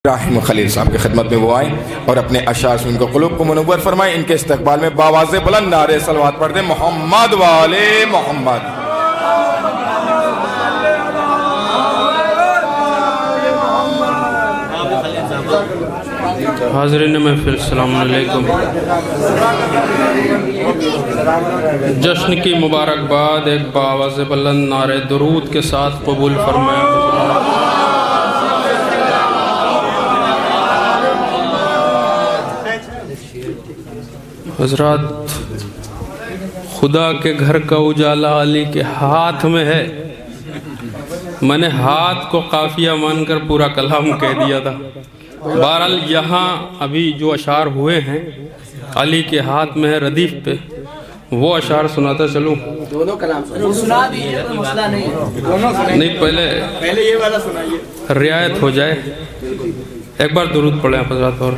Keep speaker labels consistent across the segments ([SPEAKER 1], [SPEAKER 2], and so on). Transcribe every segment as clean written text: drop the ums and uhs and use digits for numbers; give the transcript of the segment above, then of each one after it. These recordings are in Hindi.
[SPEAKER 1] राहिम खलील साहब की खिदमत में वो आए और अपने अशार से उनको क़ुलूब को मुनव्वर फरमाए। इनके इस्तकबाल में बावाज़े बुलंद नारे सलवात पढ़ दें, मोहम्मद वाले मोहम्मद।
[SPEAKER 2] हाज़रीन महफ़िल सलाम अलैकुम। जश्न की मुबारकबाद एक बावाज़े बुलंद नारे दुरूद के साथ कबूल फरमाया। हज़रात, खुदा के घर का उजाला अली के हाथ में है। मैंने हाथ को काफिया मानकर पूरा कलाम कह दिया था। बहरहाल यहाँ अभी जो अशार हुए हैं अली के हाथ में है रदीफ पे, वो अशार सुनाता चलूँ?
[SPEAKER 3] दोनों कलाम सुना दीजिए, कोई मसला नहीं है।
[SPEAKER 2] नहीं, पहले
[SPEAKER 3] ये वाला सुनाइए,
[SPEAKER 2] रियायत हो जाए। एक बार दुरूद पढ़ें हज़रात। और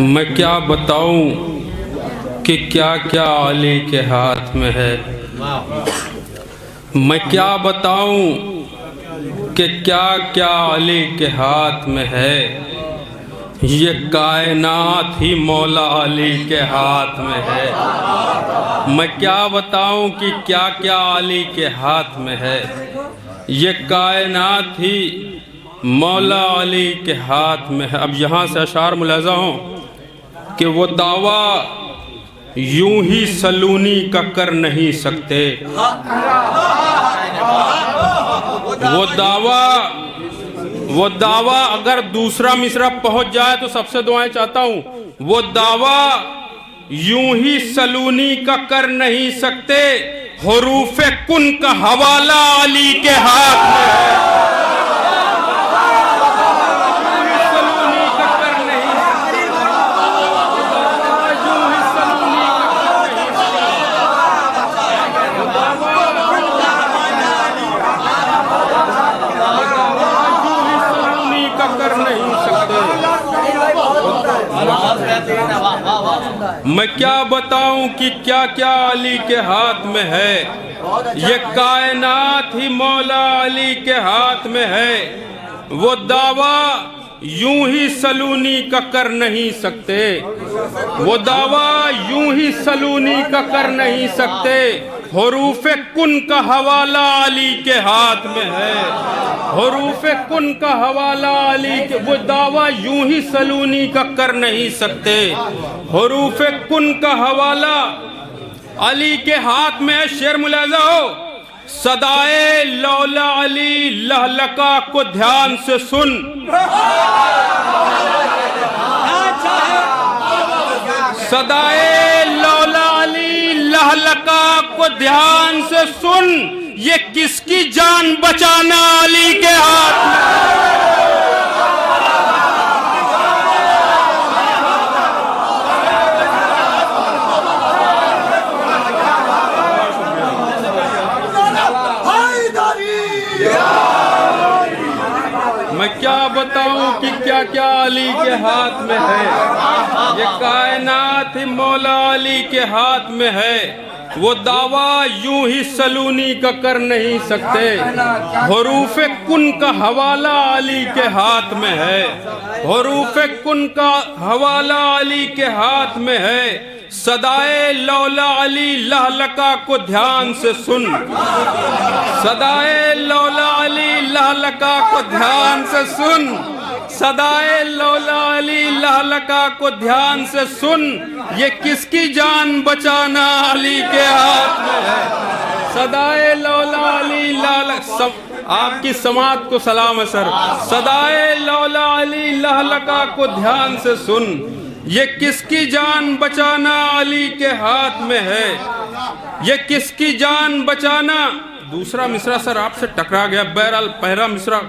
[SPEAKER 2] मैं क्या बताऊं कि क्या क्या अली के हाथ में है। मैं क्या बताऊं कि क्या क्या अली के हाथ में है। ये कायनात ही मौला अली के हाथ में है। मैं क्या बताऊं कि क्या क्या अली के हाथ में है। ये कायनात ही मौला अली के हाथ में है। अब यहाँ से अशार मुलाजा हों कि वो दावा यूं ही सलूनी का कर नहीं सकते। वो दावा अगर दूसरा मिसरा पहुंच जाए तो सबसे दुआएं चाहता हूं। वो दावा यूं ही सलूनी का कर नहीं सकते। हुरूफे कुन का हवाला अली के हाथ में है। मैं क्या बताऊं कि क्या क्या अली के हाथ में है। ये कायनात ही मौला अली के हाथ में है। वो दावा यूं ही सलूनी का कर नहीं सकते। वो दावा यूं ही सलूनी का कर नहीं सकते। हुरूफे कुन का हवाला अली के हाथ में है। हुरूफे कुन का हवाला अली के, वो दावा यूं ही सलूनी का कर नहीं सकते। हुरूफे कुन का हवाला अली के हाथ में है। शेर मुलाजा हो, सदाए लौला अली लहलका को ध्यान से सुन। सदाए लौला अली लहलका को ध्यान से सुन। ये किसकी जान बचाना अली के हाथ में। मैं क्या बताऊं कि क्या क्या अली के हाथ में है। ये कायनात ही मौला अली के हाथ में है। वो दावा यूं ही सलूनी का कर नहीं सकते। हुरूफे कुन का हवाला अली के हाथ में है। हुरूफे कुन का हवाला अली के हाथ में है। सदाए लौला अली लहलका को ध्यान से सुन। सदाए लौला अली लहलका को ध्यान से सुन। सदाए लौला अली लहलका को ध्यान से सुन। ये किसकी जान बचाना अली के हाथ में है। सदाए लौला अली लहलका, आपकी समात को सलाम है सर। सदाए लौला अली लहलका को ध्यान से सुन। ये किसकी जान बचाना अली के हाथ में है। ये किसकी जान बचाना। दूसरा मिसरा सर आपसे टकरा गया। बहरहाल पहला मिसरा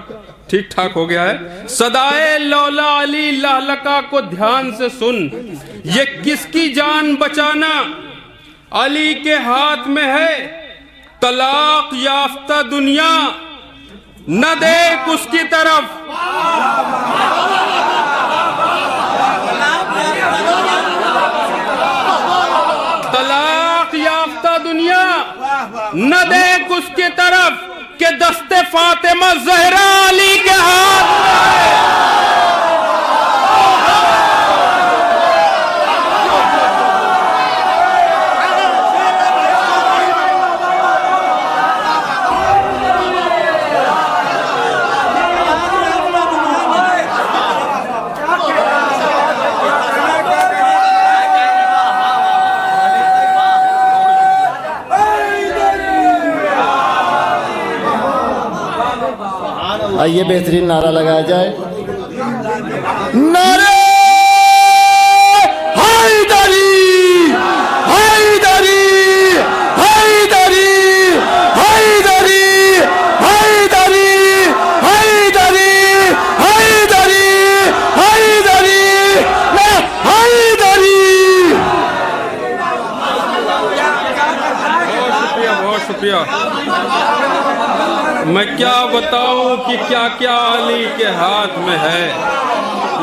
[SPEAKER 2] ठीक ठाक हो गया है। सदाए लौला अली लहलका को ध्यान से सुन। ये किसकी जान बचाना अली के हाथ में है। तलाक याफ्ता दुनिया न देख उसकी तरफ। तलाक या दुनिया न देख उसकी तरफ के दस्ते फातिमा ज़हरा अली के हाथ
[SPEAKER 4] आइए बेहतरीन नारा लगाया जाए। नारे हैदरी हैदरी हैदरी हैदरी हैदरी हैदरी हैदरी हैदरी हैदरी।
[SPEAKER 2] बहुत शुक्रिया। मैं क्या बताऊं कि क्या क्या अली के हाथ में है।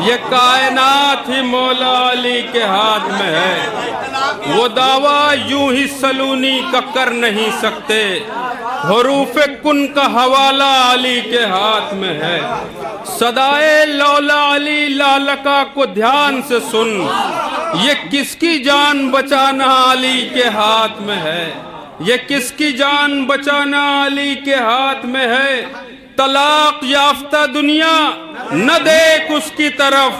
[SPEAKER 2] ये कायनात ही मौला अली के हाथ में है। वो दावा यूं ही सलूनी का कर नहीं सकते। हरूफे कुन का हवाला अली के हाथ में है। सदाए लौला अली लालका को ध्यान से सुन। ये किसकी जान बचाना अली के हाथ में है। ये किसकी जान बचाना अली के हाथ में है। तलाक याफ्ता दुनिया न देख उसकी तरफ।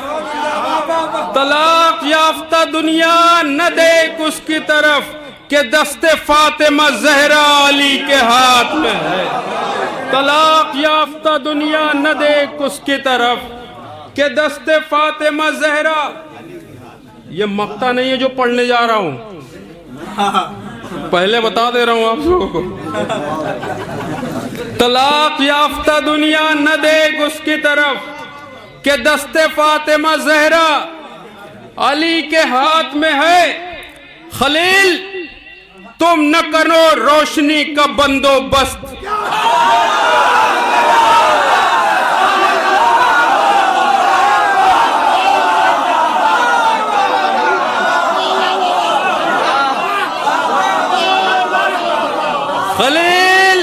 [SPEAKER 2] तलाक याफ्ता दुनिया न देख उसकी तरफ के दस्ते फातिमा ज़हरा अली के हाथ में है। तलाक याफ्ता दुनिया न देख उसकी तरफ के दस्ते फातिमा ज़हरा। ये मक्ता नहीं है जो पढ़ने जा रहा हूं, पहले बता दे रहा हूं आप लोगों को। तलाक याफ्ता दुनिया न देख उसकी तरफ के दस्ते फातिमा ज़हरा अली के हाथ में है। खलील तुम न करो रोशनी का बंदोबस्त। खलील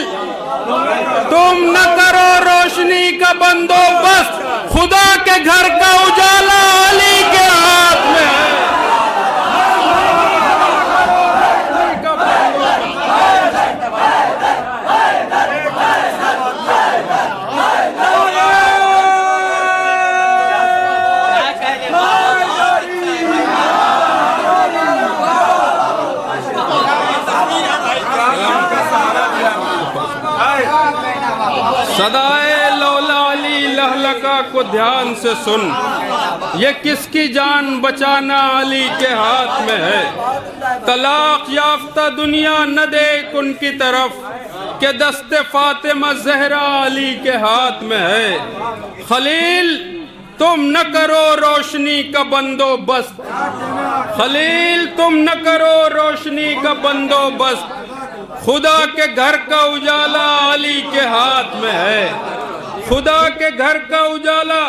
[SPEAKER 2] तुम न करो रोशनी का बंदोबस्त। खुदा के घर का उजाला अली के हाथ में है। सदाए लौला अली लहलका को ध्यान से सुन। ये किसकी जान बचाना अली के हाथ में है। तलाक याफ्ता दुनिया न देख उनकी तरफ के दस्ते फातिमा ज़हरा अली के हाथ में है। खलील तुम न करो रोशनी का बंदोबस्त। खलील तुम न करो रोशनी का बंदोबस्त। खुदा के घर का उजाला अली के हाथ में है। खुदा के घर का उजाला।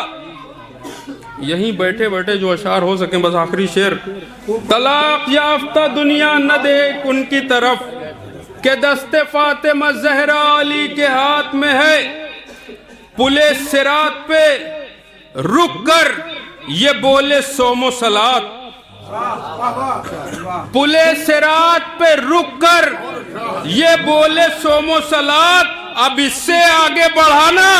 [SPEAKER 2] यहीं बैठे बैठे जो अशार हो सके, बस आखिरी शेर। तलाक याफ्ता दुनिया न देख उनकी तरफ के दस्ते फातिमा ज़हरा अली के हाथ में है। पुले सिरात पे रुक कर ये बोले सोमो सलात। पुले सिरात पे रुक कर ये बोले सोमो सलात। अब इससे आगे बढ़ाना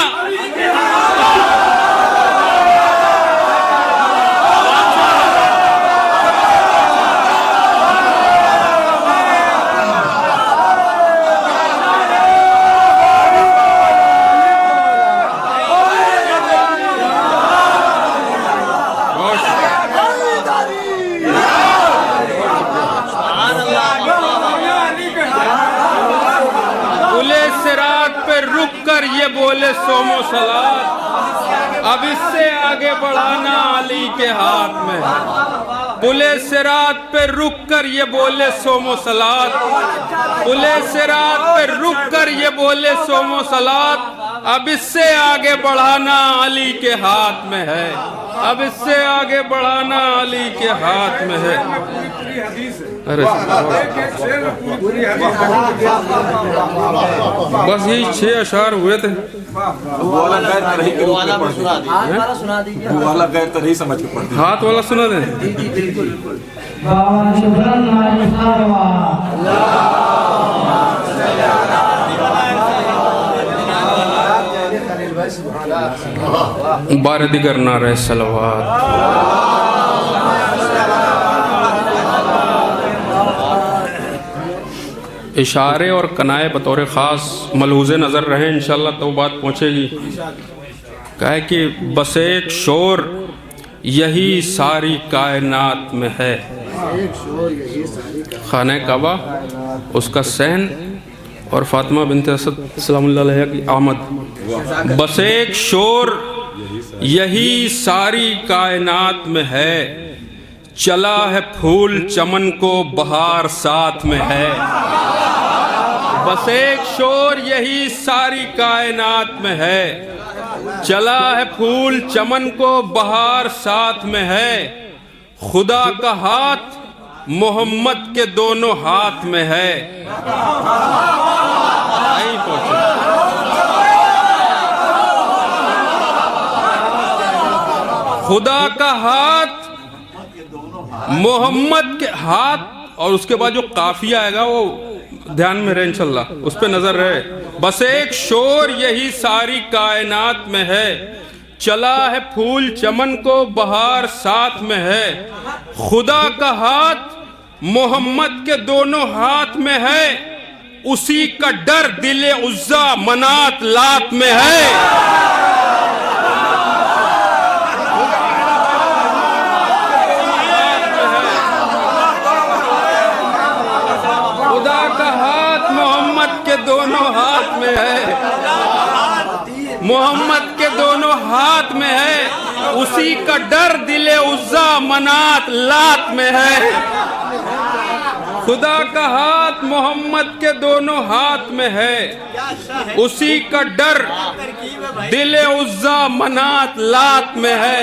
[SPEAKER 2] ये बोले सोमो सलात। अब इससे आगे बढ़ाना अली के हाथ में है। पुले सिरात पे रुक कर ये बोले सोमो सलात। पुले सिरात पे रुक कर ये बोले सोमो सलात। अब इससे आगे बढ़ाना अली के हाथ में है। अब इससे आगे बढ़ाना अली के हाथ में है। अरे बस यही 6 अशार हुए थे।
[SPEAKER 1] वाला गैर तरही के रूप में पढ़ते हैं।
[SPEAKER 3] हाथ वाला सुना दीजिए।
[SPEAKER 1] वाला गैर तरही समझ के पढ़ते हैं।
[SPEAKER 2] हाथ वाला सुना दें।
[SPEAKER 3] जी जी बिल्कुल।
[SPEAKER 2] बार दिगर नारे सलवात। इशारे और कनाए बतौर ख़ास मलहूज़े नज़र रहे, इंशाअल्लाह तो बात पहुँचेगी। कहे कि बस एक शोर यही सारी कायनात में है, खाने काबा, उसका सहन और फातिमा बिनते असद सलामुल्लाह अलैहा की आमद। बस एक शोर यही सारी कायनात में है, चला है फूल चमन को बहार साथ में है। बस एक शोर यही सारी कायनात में है, चला है फूल चमन को बहार साथ में है। खुदा का हाथ मोहम्मद के दोनों हाथ में है। नहीं पहुंचे। खुदा का हाथ मोहम्मद के हाथ, और उसके बाद जो काफिया आएगा वो ध्यान में रहे इंशाल्लाह, उस पे नजर रहे। बस एक शोर यही सारी कायनात में है, चला है फूल चमन को बहार साथ में है। खुदा का हाथ मोहम्मद के दोनों हाथ में है, उसी का डर दिले उज्जा मनात लात में है। दोनों हाथ में है, मोहम्मद के दोनों हाथ में है, उसी का डर दिले उज्जा मनात लात में है। खुदा का हाथ मोहम्मद के दोनों हाथ में है, उसी का डर दिले उज्जा मनात लात में है,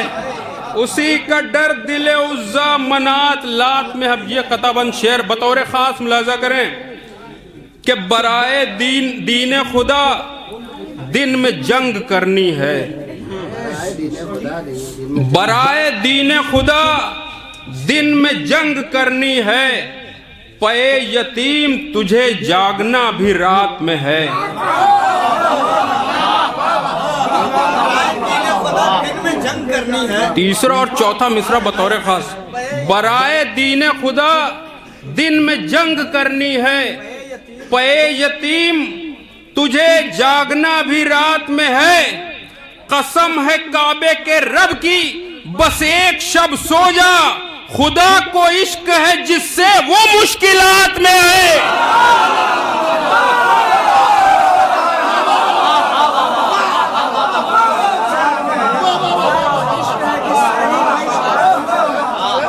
[SPEAKER 2] उसी का डर दिले उज्जा मनात लात में। अब ये कताबंद शेर बतौर खास मुलाजा करें कि बराए दीन खुदा दिन में जंग करनी है, बराए दीन खुदा दिन में जंग करनी है, पे यतीम तुझे जागना भी रात में है। तीसरा और चौथा मिसरा बतौर खास, बराए दीन खुदा दिन में जंग करनी है, पे यतीम तुझे जागना भी रात में है। कसम है काबे के रब की बस एक शब सो जा, खुदा को इश्क है जिससे वो मुश्किलात में है।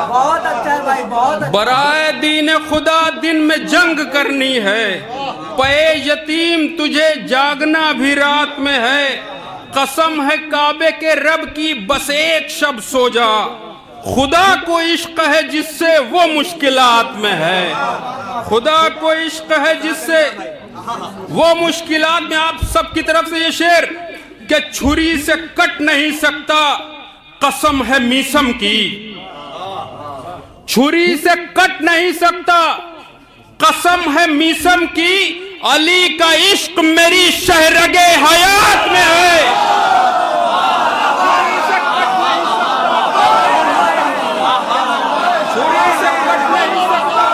[SPEAKER 3] बहुत अच्छा है भाई, बहुत।
[SPEAKER 2] बराए दीन खुदा दिन में जंग करनी है, पे यतीम तुझे जागना भी रात में है। कसम है काबे के रब की बस एक शब सो जा, खुदा को इश्क है जिससे वो मुश्किलात में है। खुदा को इश्क है जिससे वो मुश्किलात में। आप सबकी तरफ से ये शेर कि छुरी से कट नहीं सकता कसम है मीसम की, छुरी से कट नहीं सकता कसम है मीसम की, अली का इश्क मेरी शहरगे हयात में है। छुरी से कट नहीं सकता,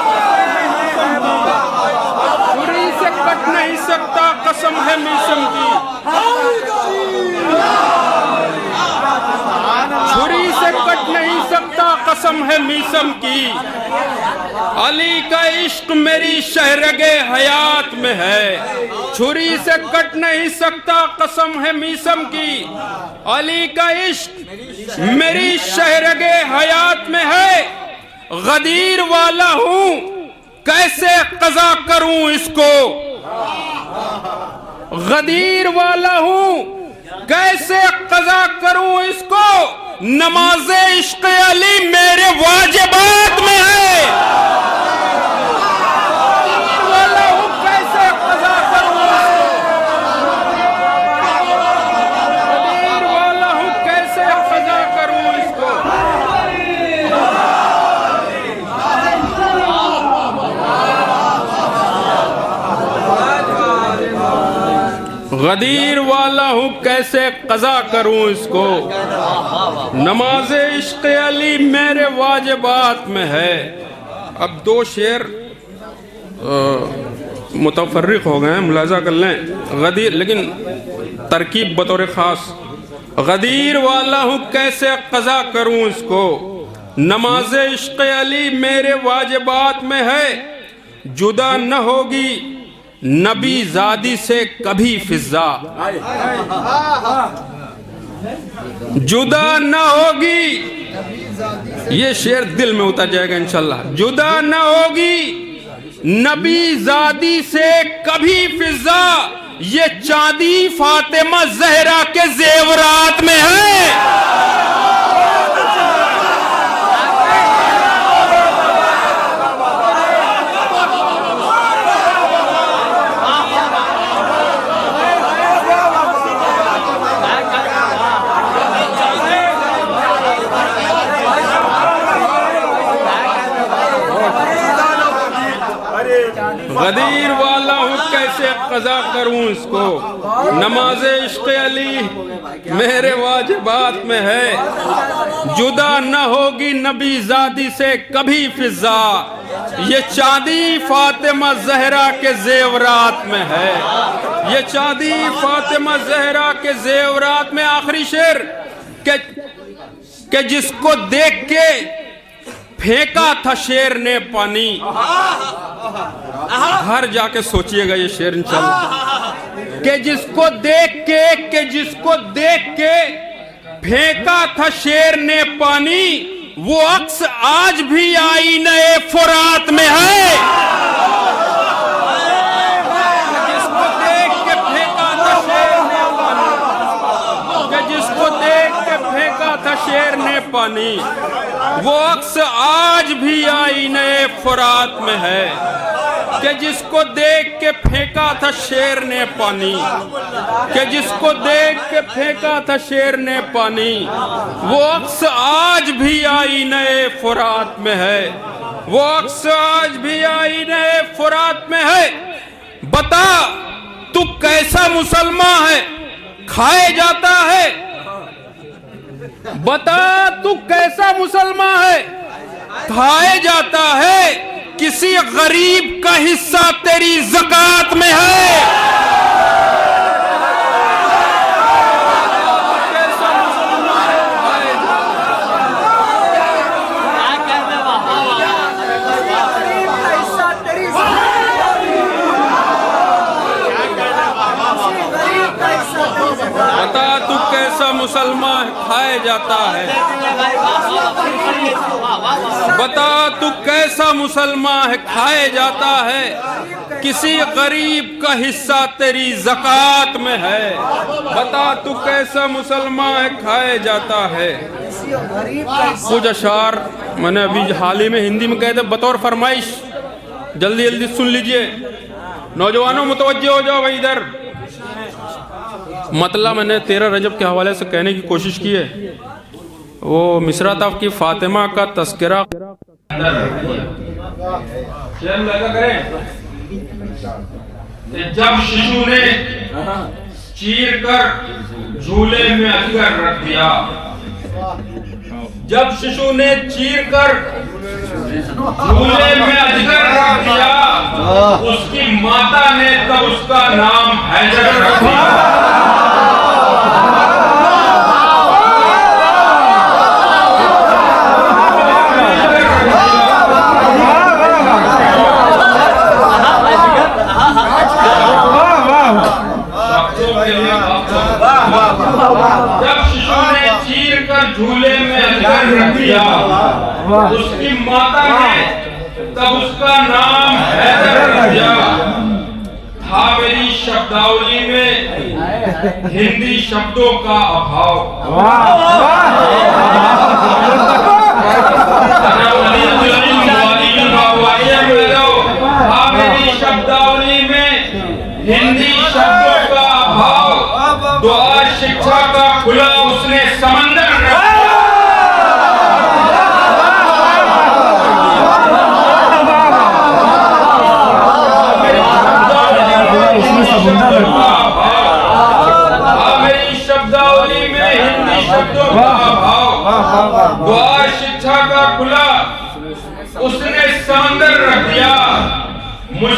[SPEAKER 2] छुरी से कट नहीं सकता कसम है मीसम की, छुरी से कट नहीं सकता कसम है मीसम की, अली का इश्क मेरी शहरगे हयात में है। छुरी से कट नहीं सकता कसम है मीसम की, अली का इश्क मेरी शहरगे हयात में है। गदीर वाला हूं कैसे कज़ा करूं इसको, गदीर वाला हूं कैसे कज़ा करूं इसको, नमाज़े इश्क़ अली मेरे वाजिबात में है। गदीर वाला हूँ कैसे कज़ा करूँ इसको, नमाज इश्क़ अली मेरे वाजिबात में है। अब दो शेर मुतफर्रिक हो गए हैं, मुलाजा कर लें। गदीर, लेकिन तरकीब बतौर ख़ास, गदीर वाला हूँ कैसे कज़ा करूँ इसको, नमाज इश्क़ अली मेरे वाजिबात में है। जुदा न होगी नबी ज़ादी से कभी फिज़ा, जुदा न होगी, ये शेर दिल में उतर जाएगा इंशाल्लाह। जुदा न होगी नबी ज़ादी से कभी फिज़ा, ये चांदी फातिमा ज़हरा के ज़ेवरात में है। गदीर वाला हूँ कैसे कज़ा करूँ इसको, नमाज इश्क़ अली मेरे वाजिबात में है। जुदा न होगी नबी ज़ादी से कभी फिज़ा, ये चांदी फातिमा ज़हरा के ज़ेवरात में है। ये चांदी फातिमा ज़हरा के ज़ेवरात में। आखिरी शेर के जिसको देख के फेंका था शेर ने पानी, घर जाके सोचिएगा ये शेर इंशाल्लाह। के जिसको देख के फेंका था शेर ने पानी, वो अक्स आज भी आईने फुरात में है। जिसको देख के फेंका था शेर ने पानी, के जिसको देख के फेंका था शेर ने पानी, वो अक्स आज भी आईने फुरात में है। कि जिसको देख के फेंका था शेर ने पानी, कि जिसको देख के फेंका था शेर ने पानी, वो अक्स आज भी आईने फुरात में है। वो अक्स आज भी आईने फुरात में है। बता तू कैसा मुसलमान है खाए जाता है, बता तू कैसा मुसलमान है खाए जाता है, किसी गरीब का हिस्सा तेरी ज़कात में है। बता तू कैसा मुसलमान खाया जाता है, बता तू कैसा मुसलमान है खाया जाता है, किसी गरीब का हिस्सा तेरी ज़कात में है। बता तू कैसा मुसलमान है खाया जाता है। कुछ अशार मैंने अभी हाल ही में हिंदी में कहे थे बतौर फरमाइश, जल्दी जल्दी सुन लीजिए। नौजवानों मुतवज्जे हो जाओ भाई इधर। मतलब मैंने 13 रजब के हवाले से कहने की कोशिश की है। वो मिसरा था कि फातिमा का तस्करा जब शिशु ने चीर कर झूले में अजगर रख दिया, जब शिशु ने चीर कर झूले में अजगर रख दिया, उसकी माता ने तब उसका नाम हैदर रख दिया। जब शिशु ने चीर कर झूले में अजगर रख दिया, उसकी माता ने तब उसका नाम हैदर रख दिया। था मेरी शब्दावली में हिंदी शब्दों का अभाव, था मेरी शब्दावली में हिंदी शब्दों का अभाव, दुआ शिक्षा का खुला उसने समंदर रख दिया।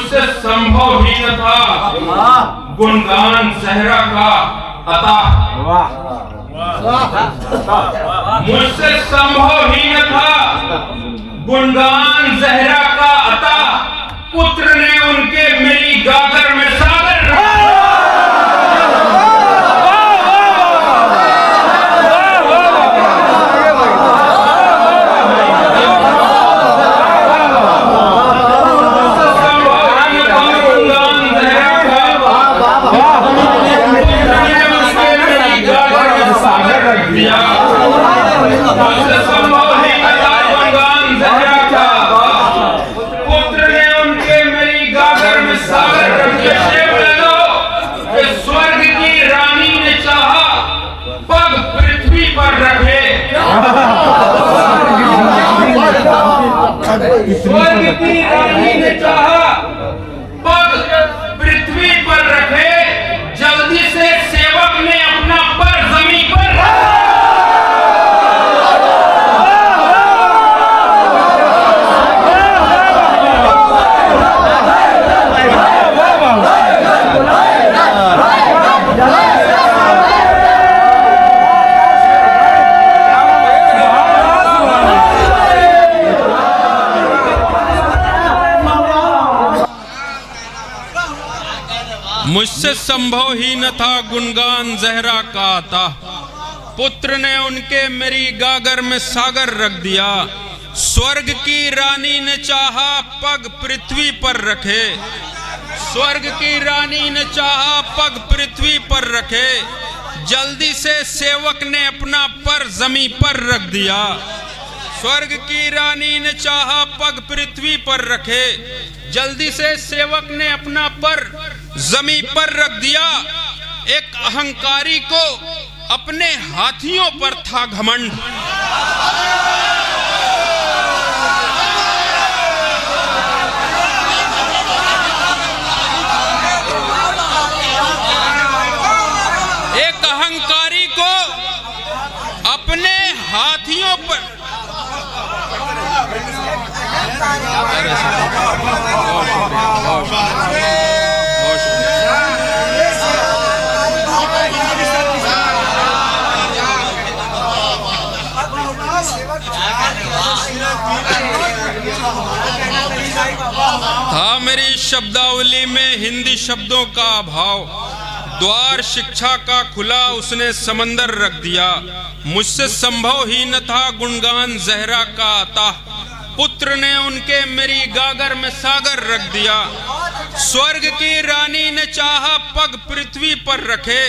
[SPEAKER 2] मुझसे संभव ही न था गुणगान जहरा का अता। मुझसे संभव ही न था गुणगान जहरा का अता। पुत्र ने उनके मेरी गागर में सागर रखा। स्वर्ग की रानी ने चाहा पग पृथ्वी पर रखे। स्वर्ग की रानी ने चाहा पग पृथ्वी पर रखे। जल्दी से सेवक ने अपना पर जमीन पर मुझसे संभव ही न था गुणगान जहरा का आता। पुत्र ने उनके मेरी गागर में सागर रख दिया। स्वर्ग की रानी ने चाहा पग पृथ्वी पर रखे। स्वर्ग की रानी ने चाहा पग पृथ्वी पर रखे। जल्दी से सेवक ने अपना पर जमी पर रख दिया। स्वर्ग की रानी ने चाहा पग पृथ्वी पर रखे। जल्दी से सेवक ने अपना पर जमी पर रख दिया। एक अहंकारी को अपने हाथियों पर था घमंड। एक अहंकारी को अपने हाथियों पर था मेरी शब्दावली में हिंदी शब्दों का अभाव। द्वार शिक्षा का खुला उसने समंदर रख दिया। मुझसे संभव ही न था गुणगान जहरा का अता। पुत्र ने उनके मेरी गागर में सागर रख दिया। स्वर्ग की रानी ने चाहा पग पृथ्वी पर रखे।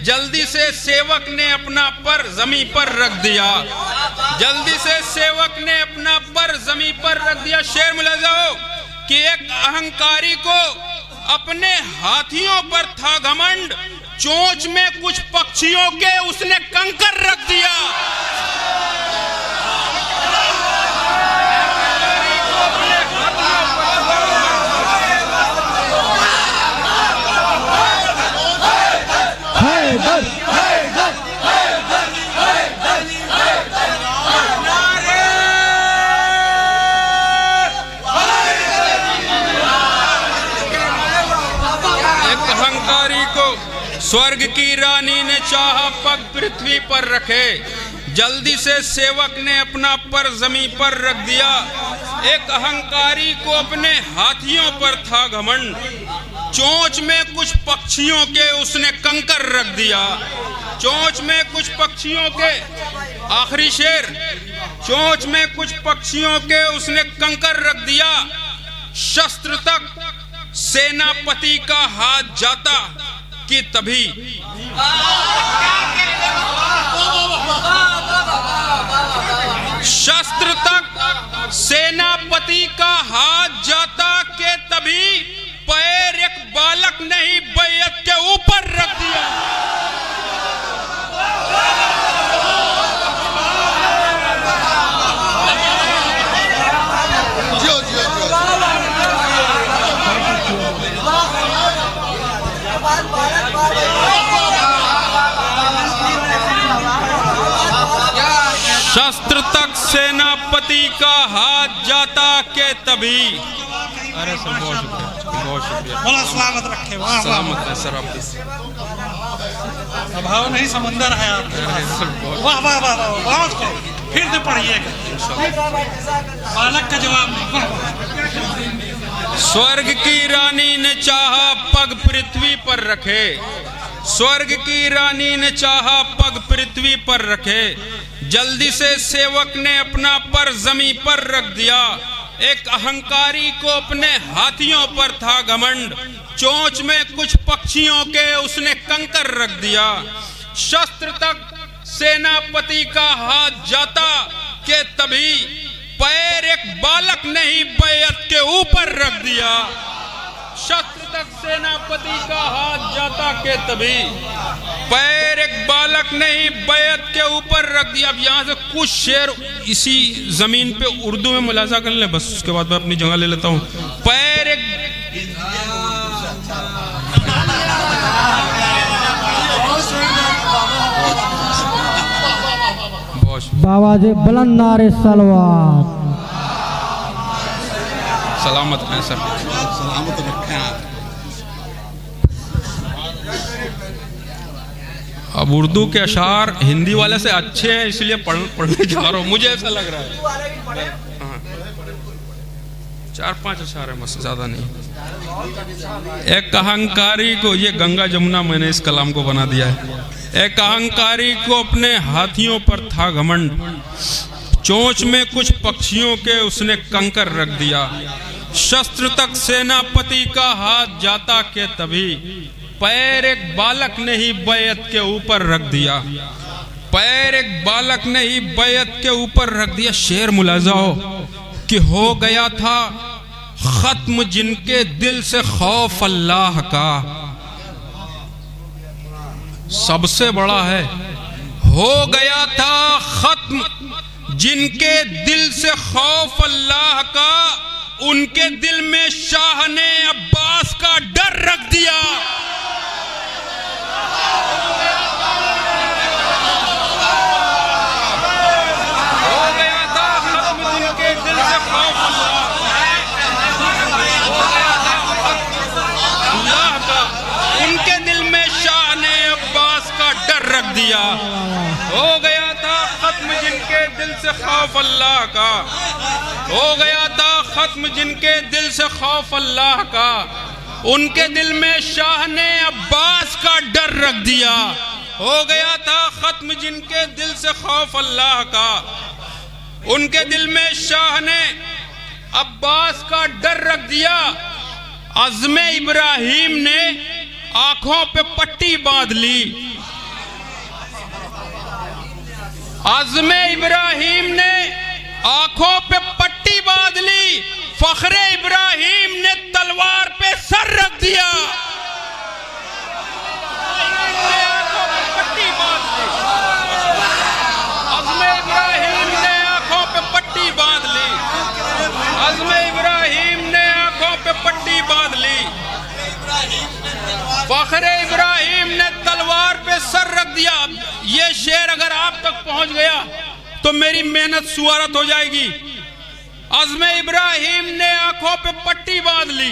[SPEAKER 2] जल्दी से सेवक ने अपना पर जमी पर रख दिया। जल्दी से सेवक ने अपना पर जमी पर रख दिया। शेर में ले जाओ कि एक अहंकारी को अपने हाथियों पर था घमंड। चोंच में कुछ पक्षियों के उसने कंकर रख दिया। स्वर्ग की रानी ने चाहा पग पृथ्वी पर रखे। जल्दी से सेवक ने अपना पर जमी पर रख दिया। एक अहंकारी को अपने हाथियों पर था घमंड। चोंच में कुछ पक्षियों के उसने कंकर रख दिया। चोंच में कुछ पक्षियों के, आखिरी शेर, चोंच में कुछ पक्षियों के उसने कंकर रख दिया। शस्त्र तक सेनापति का हाथ जाता कि तभी शस्त्र तक सेनापति का हाथ जाता के तभी पैर एक बालक नहीं बैयत के ऊपर रख दिया। शस्त्र तक सेनापति का हाथ जाता के तभी अरे सर बहुत शुक्रिया, बहुत शुक्रिया।
[SPEAKER 5] बोला सलामत रखे। वाह वाह
[SPEAKER 2] सलामत है सर आपकी।
[SPEAKER 5] अभाव नहीं समंदर है आपके
[SPEAKER 2] अरे
[SPEAKER 5] पास।
[SPEAKER 2] सर बहुत
[SPEAKER 5] वाह वाह वाह वाह बहुत खूब। फिर से पढ़िएगा। बालक का जवाब नहीं। वाह, वाह।
[SPEAKER 2] स्वर्ग की रानी ने चाहा पग पृथ्वी पर रखे, स्वर्ग की रानी ने चाहा पग पृथ्वी पर रखे, जल्दी से सेवक ने अपना पर जमी पर रख दिया। एक अहंकारी को अपने हाथियों पर था घमंड, चोंच में कुछ पक्षियों के उसने कंकर रख दिया। शस्त्र तक सेनापति का हाथ जाता के तभी पैर एक बालक ने ही बैयत के ऊपर रख दिया। शस्त्र तक सेनापति का हाथ जाता के तभी पैर एक बालक ने ही बैयत के ऊपर रख दिया। अब यहाँ से कुछ शेर इसी जमीन पे उर्दू में मुलाजा कर ले, बस उसके बाद मैं अपनी जगह ले लेता हूँ। पैर एक
[SPEAKER 6] बाबाजी बुलंद नारे सलवात।
[SPEAKER 2] सलामत है सर।
[SPEAKER 5] सलामत रखे।
[SPEAKER 2] अब उर्दू के अशार हिंदी वाले से अच्छे हैं, इसलिए पढ़ने जा रहा हूँ, मुझे ऐसा लग रहा है। हाँ। 4-5 अशार है, बस ज्यादा नहीं। एक अहंकारी को, ये गंगा जमुना मैंने इस कलाम को बना दिया है। एक अहंकारी को अपने हाथियों पर था घमंड, चोंच में कुछ पक्षियों के उसने कंकर रख दिया। शस्त्र तक सेनापति का हाथ जाता के तभी पैर एक बालक ने ही बैयत के ऊपर रख दिया। पैर एक बालक ने ही बैयत के ऊपर रख दिया। शेर मुलाजा हो कि हो गया था खत्म जिनके दिल से खौफ अल्लाह का। सबसे बड़ा है, हो गया था खत्म जिनके दिल से खौफ अल्लाह का, उनके दिल में शाह ने अब्बास का डर रख दिया। हो गया था खत्म जिनके दिल से खौफ अल्लाह का, उनके दिल में शाह ने अब्बास का डर रख दिया। हो गया था खत्म जिनके दिल से खौफ अल्लाह का, हो गया था खत्म जिनके दिल से खौफ अल्लाह का, उनके दिल में शाह ने अब्बास का डर रख दिया। हो गया था खत्म जिनके दिल से खौफ अल्लाह का, उनके दिल में शाह ने अब्बास का डर रख दिया। अज़्मे इब्राहिम ने आंखों पे पट्टी बांध ली, अज़्मे इब्राहिम ने आंखों पे पट्टी बांध ली, फखरे इब्राहिम ने तलवार पे सर रख दिया। अज़्मे इब्राहिम ने आंखों पे पट्टी बांध ली, अज़्मे इब्राहिम ने आंखों पे पट्टी बांध ली, फखरे इब्राहिम ने तलवार पे सर रख दिया। ये शेर अगर आप तक पहुंच गया तो मेरी मेहनत सुवारत हो जाएगी। अज़्मे इब्राहिम ने आंखों पे पट्टी बांध ली,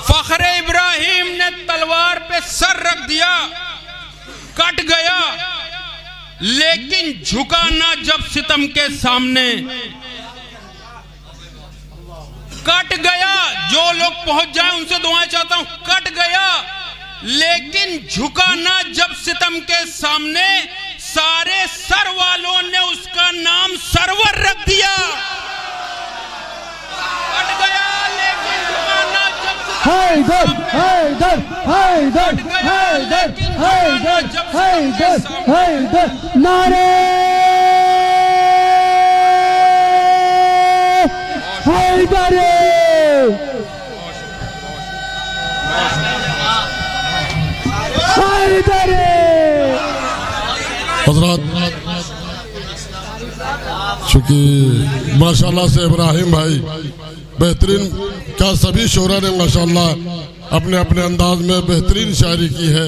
[SPEAKER 2] फखरे इब्राहिम ने तलवार पे सर रख दिया। कट गया लेकिन झुका ना जब सितम के सामने, कट गया। जो लोग पहुंच जाए उनसे दुआएं चाहता हूं। कट गया लेकिन झुका ना जब सितम के सामने, सारे सर वालों ने उसका नाम सरवर रख दिया। कट गया लेकिन झुका ना जब
[SPEAKER 6] हैदर हैदर हैदर हैदर हैदर हैदर हैदर नारे हैदर हैदर।
[SPEAKER 7] हजरत चूँकि माशाल्लाह से इब्राहिम भाई बेहतरीन का, सभी शोरा ने माशाल्लाह अपने अपने अंदाज में बेहतरीन शायरी की है।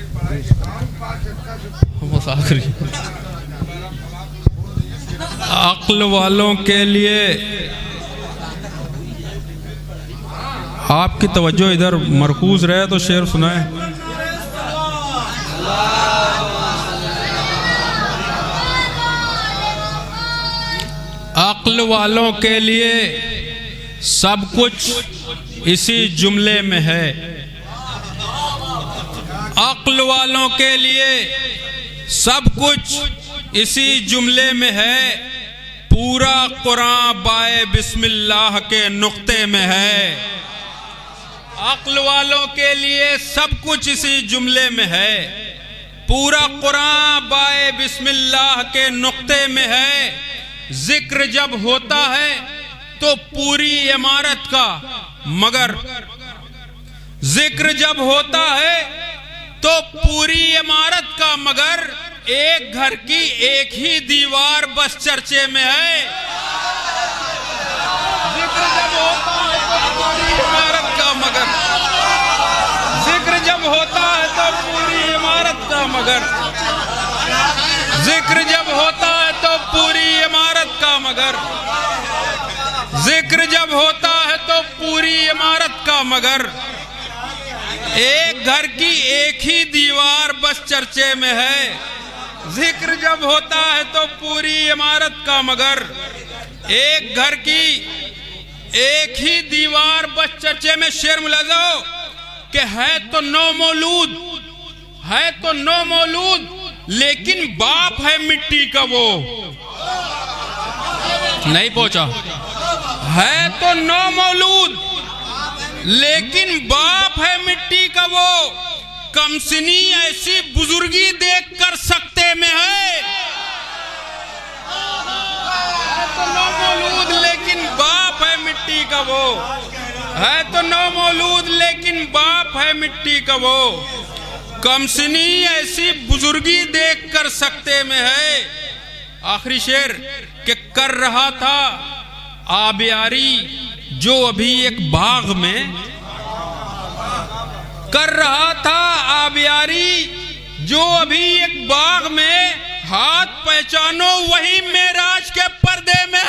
[SPEAKER 2] अक्ल वालों के लिए आपकी तवज्जो इधर मरकूज रहे तो शेर सुनाए। अक्ल वालों के लिए सब कुछ इसी जुमले में है। अक्ल वालों के लिए सब कुछ इसी जुमले में है। पूरा कुरान बाए बिस्मिल्लाह के नुक्ते में है। अक्ल वालों के लिए सब कुछ इसी जुमले में है। पूरा कुरान बाए बिस्मिल्लाह के नुक्ते में है। जिक्र जब होता है तो पूरी इमारत का, मगर जिक्र जब होता है तो पूरी इमारत का, मगर एक घर की एक ही दीवार बस चर्चे में है। जिक्र जब होता है तो पूरी इमारत का, मगर जिक्र जब होता है तो पूरी इमारत का, मगर जिक्र जब होता है तो पूरी इमारत का, मगर जिक्र जब होता है तो पूरी इमारत का, मगर एक घर की एक ही दीवार बस चर्चे में है। जिक्र जब होता है तो पूरी इमारत का, मगर एक घर की एक ही दीवार बस चर्चे में। शेर मुलाज़ो कि है तो नौ मौलूद, है तो नौ मौलूद, लेकिन बाप है मिट्टी का वो। नहीं पहुंचा। है तो नौ मौलूद, लेकिन बाप है मिट्टी का वो। कमसिनी ऐसी बुजुर्गी देख कर सकते में है। तो नौ मौलूद लेकिन बाप है मिट्टी का वो। है तो नौ मौलूद लेकिन बाप है मिट्टी का वो। कमसिनी ऐसी बुजुर्गी देख कर सकते में है। आखिरी शेर के कर रहा था आबियारी जो अभी एक बाग में, कर रहा था आबियारी जो अभी एक बाग में। हाथ पहचानो वही मेराज के पर्दे में